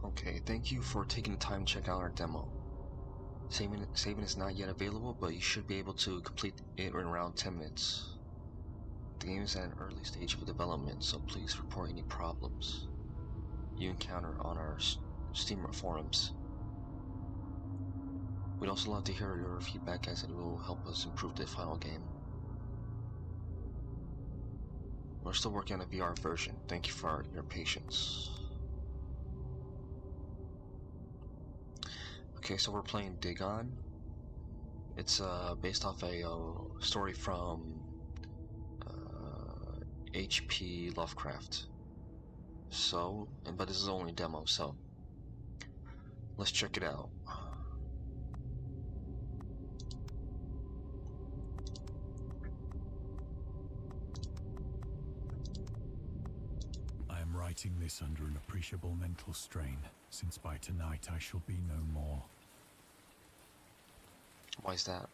Okay, thank you for taking the time to check out our demo. Saving is not yet available, but you should be able to complete it in around 10 minutes. The game is at an early stage of development, so please report any problems you encounter on our Steam forums. We'd also love to hear your feedback, as it will help us improve the final game. We're still working on a VR version. Thank you for your patience. Okay, so we're playing Dagon. It's based off a story from H.P Lovecraft. So, but this is only a demo, so let's check it out. I am writing this under an appreciable mental strain, since by tonight I shall be no more. Why is that?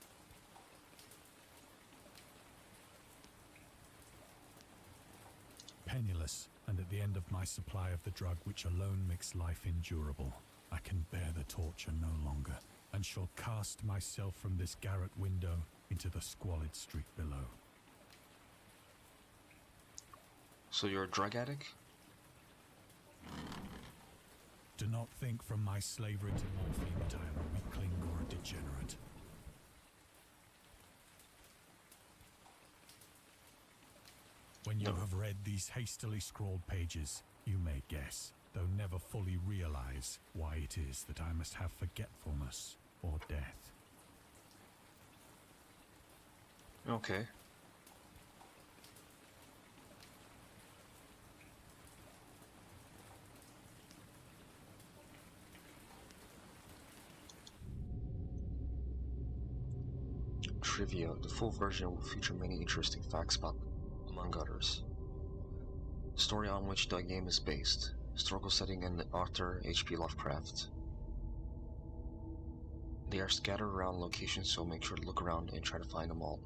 Penniless, and at the end of my supply of the drug which alone makes life endurable, I can bear the torture no longer, and shall cast myself from this garret window into the squalid street below. So you're a drug addict? Do not think from my slavery to morphine that I am a weakling or a degenerate. When you have read these hastily scrawled pages, you may guess, though never fully realize, why it is that I must have forgetfulness or death. Okay. Trivia. The full version will feature many interesting facts about, among others, the story on which the game is based, historical setting, and the author H.P Lovecraft. They are scattered around locations, so make sure to look around and try to find them all.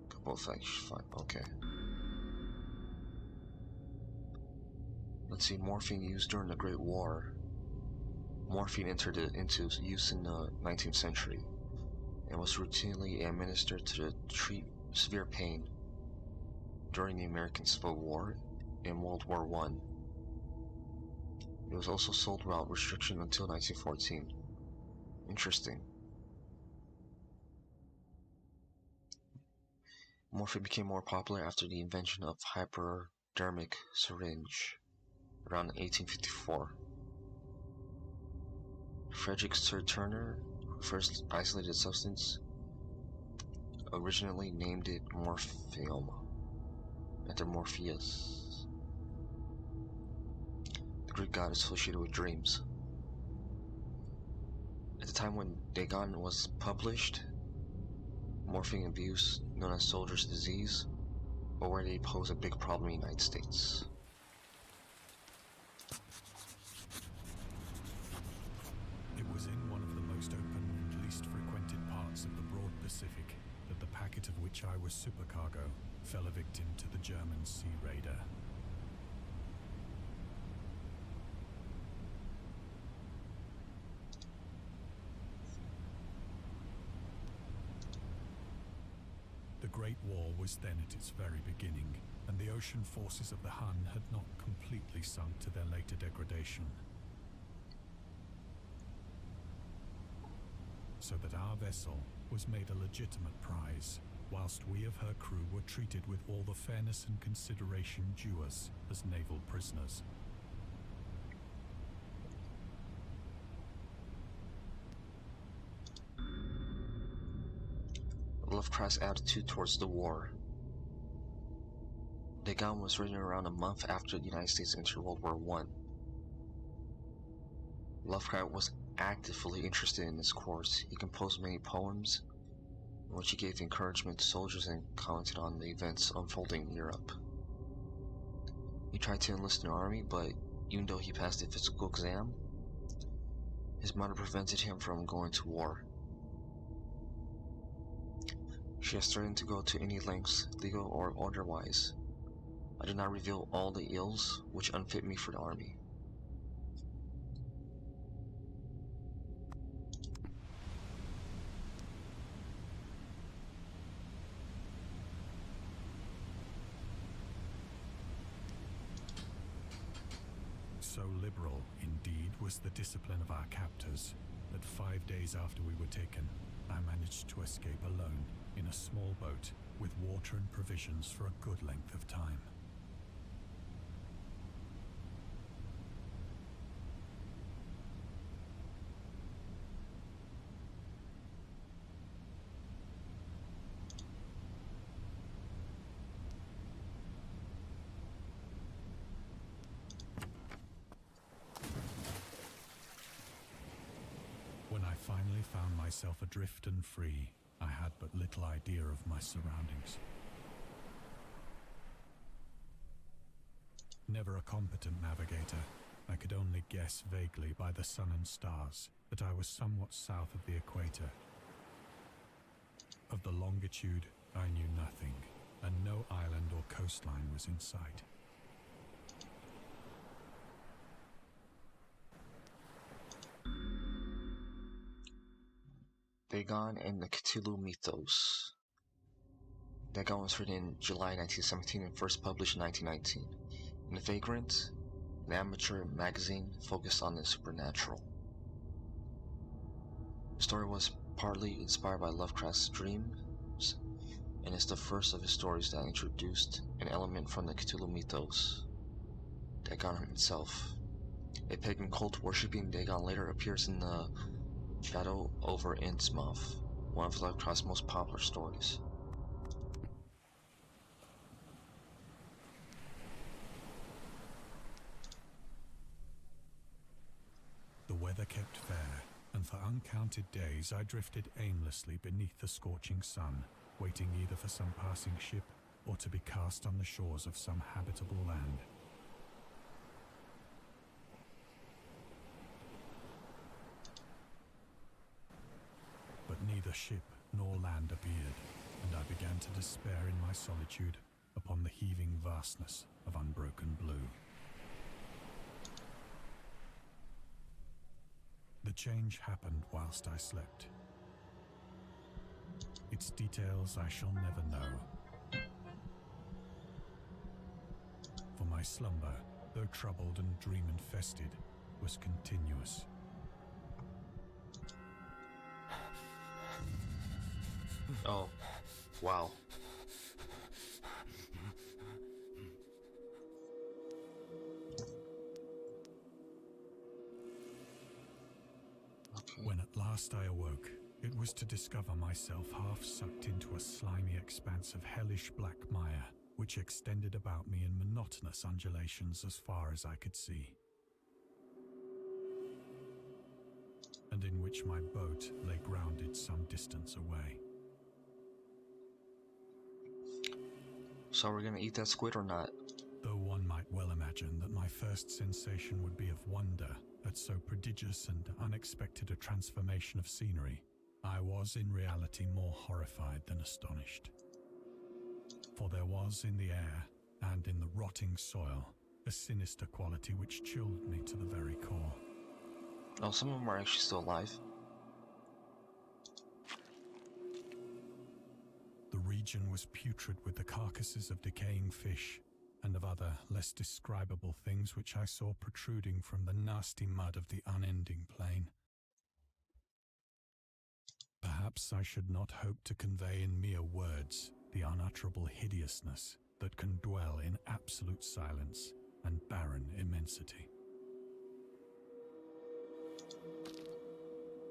Couple of facts, fine, okay. Let's see, morphine used during the Great War. Morphine entered into use in the 19th century and was routinely administered to treat severe pain during the American Civil War and World War I. It was also sold without restriction until 1914. Interesting. Morphine became more popular after the invention of hypodermic syringe around 1854. Frederick Sir Turner, who first isolated the substance, originally named it morphium after Morpheus, the Greek god associated with dreams. At the time when Dagon was published, morphine abuse, known as soldier's disease, already posed a big problem in the United States. It was in one of the most open and least frequented parts of the broad Pacific that the packet of which I was supercargo fell a victim to the German sea raider. The Great War was then at its very beginning, and the ocean forces of the Hun had not completely sunk to their later degradation. So that our vessel was made a legitimate prize, whilst we of her crew were treated with all the fairness and consideration due us as naval prisoners. Lovecraft's attitude towards the war. Dagon was written around a month after the United States entered World War I. Lovecraft was actively interested in this course. He composed many poems in which he gave encouragement to soldiers and commented on the events unfolding in Europe. He tried to enlist in the army, but even though he passed the physical exam, his mother prevented him from going to war. She has threatened to go to any lengths, legal or otherwise. I do not reveal all the ills which unfit me for the army. So liberal, indeed, was the discipline of our captors that 5 days after we were taken, I managed to escape alone in a small boat with water and provisions for a good length of time. When I finally found myself adrift and free, I had but little idea of my surroundings. Never a competent navigator, I could only guess vaguely by the sun and stars that I was somewhat south of the equator. Of the longitude, I knew nothing, and no island or coastline was in sight. Dagon and the Cthulhu Mythos. Dagon was written in July 1917 and first published in 1919. In The Vagrant, an amateur magazine focused on the supernatural. The story was partly inspired by Lovecraft's dreams, and is the first of his stories that introduced an element from the Cthulhu Mythos. Dagon himself. A pagan cult worshipping Dagon later appears in the Shadow over Innsmouth, one of Lovecraft's most popular stories. The weather kept fair, and for uncounted days I drifted aimlessly beneath the scorching sun, waiting either for some passing ship or to be cast on the shores of some habitable land. But neither ship nor land appeared, and I began to despair in my solitude upon the heaving vastness of unbroken blue. The change happened whilst I slept. Its details I shall never know. For my slumber, though troubled and dream-infested, was continuous. Oh, wow. Okay. When at last I awoke, it was to discover myself half sucked into a slimy expanse of hellish black mire, which extended about me in monotonous undulations as far as I could see, and in which my boat lay grounded some distance away. So we're gonna eat that squid or not? Though one might well imagine that my first sensation would be of wonder at so prodigious and unexpected a transformation of scenery, I was in reality more horrified than astonished. For there was in the air and in the rotting soil a sinister quality which chilled me to the very core. Oh, some of them are actually still alive. The region was putrid with the carcasses of decaying fish and of other, less describable things which I saw protruding from the nasty mud of the unending plain. Perhaps I should not hope to convey in mere words the unutterable hideousness that can dwell in absolute silence and barren immensity.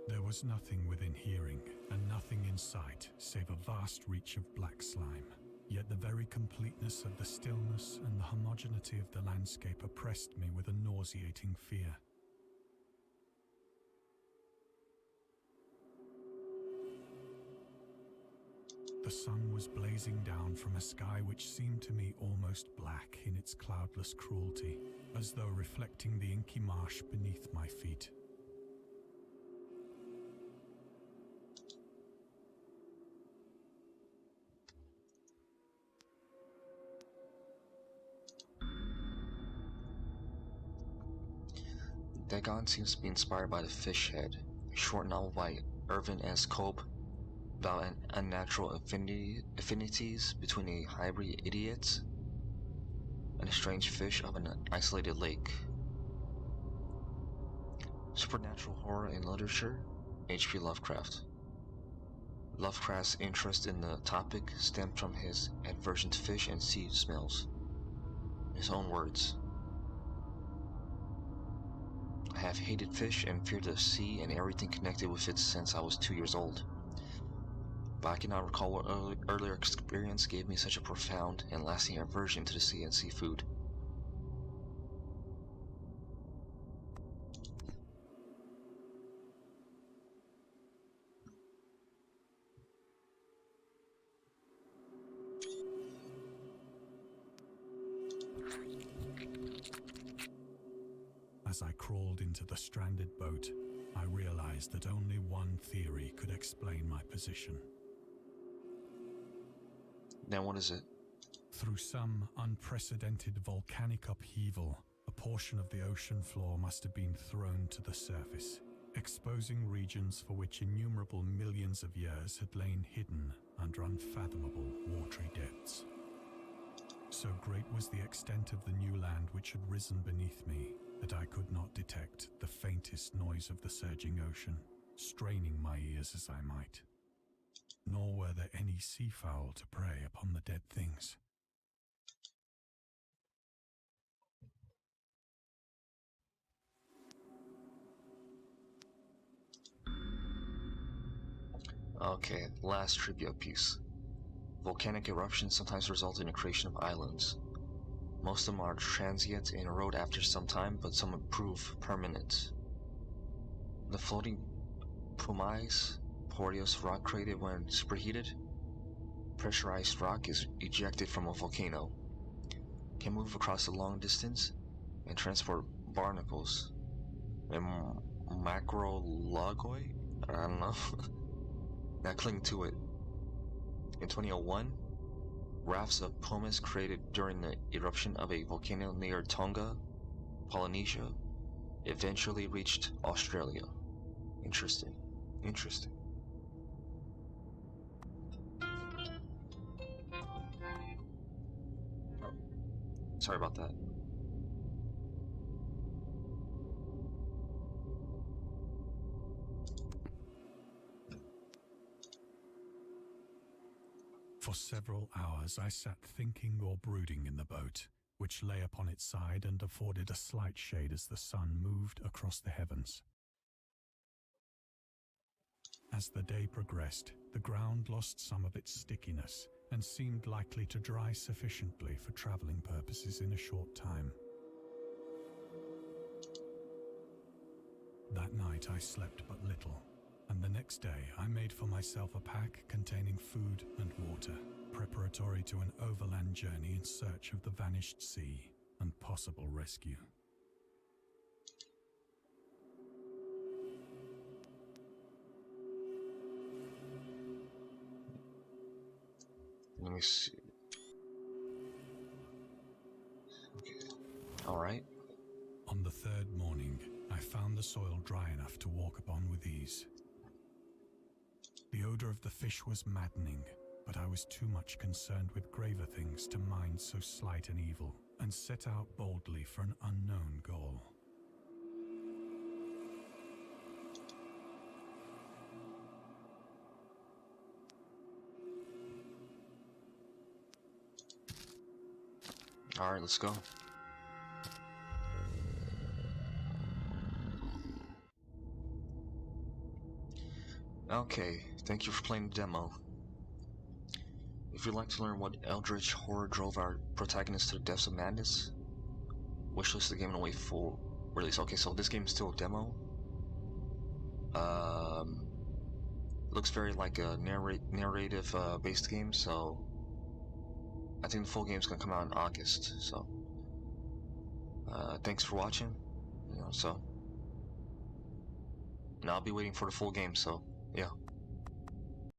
There was nothing within hearing and nothing in sight save a vast reach of black slime. Yet the very completeness of the stillness and the homogeneity of the landscape oppressed me with a nauseating fear. The sun was blazing down from a sky which seemed to me almost black in its cloudless cruelty, as though reflecting the inky marsh beneath my feet. Dagon seems to be inspired by The Fish Head, a short novel by Irvin S. Cope about unnatural affinities between a hybrid idiot and a strange fish of an isolated lake. Supernatural horror in literature, H.P. Lovecraft. Lovecraft's interest in the topic stemmed from his aversion to fish and sea smells. In his own words, I have hated fish and feared the sea and everything connected with it since I was 2 years old. But I cannot recall what earlier experience gave me such a profound and lasting aversion to the sea and seafood. As I crawled into the stranded boat, I realized that only one theory could explain my position. Now what is it? Through some unprecedented volcanic upheaval, a portion of the ocean floor must have been thrown to the surface, exposing regions for which innumerable millions of years had lain hidden under unfathomable watery depths. So great was the extent of the new land which had risen beneath me that I could not detect the faintest noise of the surging ocean, straining my ears as I might. Nor were there any seafowl to prey upon the dead things. Okay, last trivia piece. Volcanic eruptions sometimes result in the creation of islands. Most of them are transient and erode after some time, but some prove permanent. The floating pumice, porous rock created when superheated. Pressurized rock is ejected from a volcano. Can move across a long distance and transport barnacles and macrolagoi, I don't know, that cling to it. In 2001, rafts of pumice created during the eruption of a volcano near Tonga, Polynesia, eventually reached Australia. Interesting. Interesting. Oh, sorry about that. For several hours I sat thinking or brooding in the boat, which lay upon its side and afforded a slight shade as the sun moved across the heavens. As the day progressed, the ground lost some of its stickiness and seemed likely to dry sufficiently for traveling purposes in a short time. That night I slept but little, and the next day I made for myself a pack containing food and water, preparatory to an overland journey in search of the vanished sea and possible rescue. Let me see. Okay. Alright. On the third morning, I found the soil dry enough to walk upon with ease. The odor of the fish was maddening, but I was too much concerned with graver things to mind so slight an evil, and set out boldly for an unknown goal. Alright, let's go. Okay, thank you for playing the demo. If you'd like to learn what eldritch horror drove our protagonist to the depths of madness, wishlist the game and await full release. Okay, so this game is still a demo. Looks very like a narrative based game, so I think the full game's gonna come out in August. So thanks for watching. And I'll be waiting for the full game. So yeah.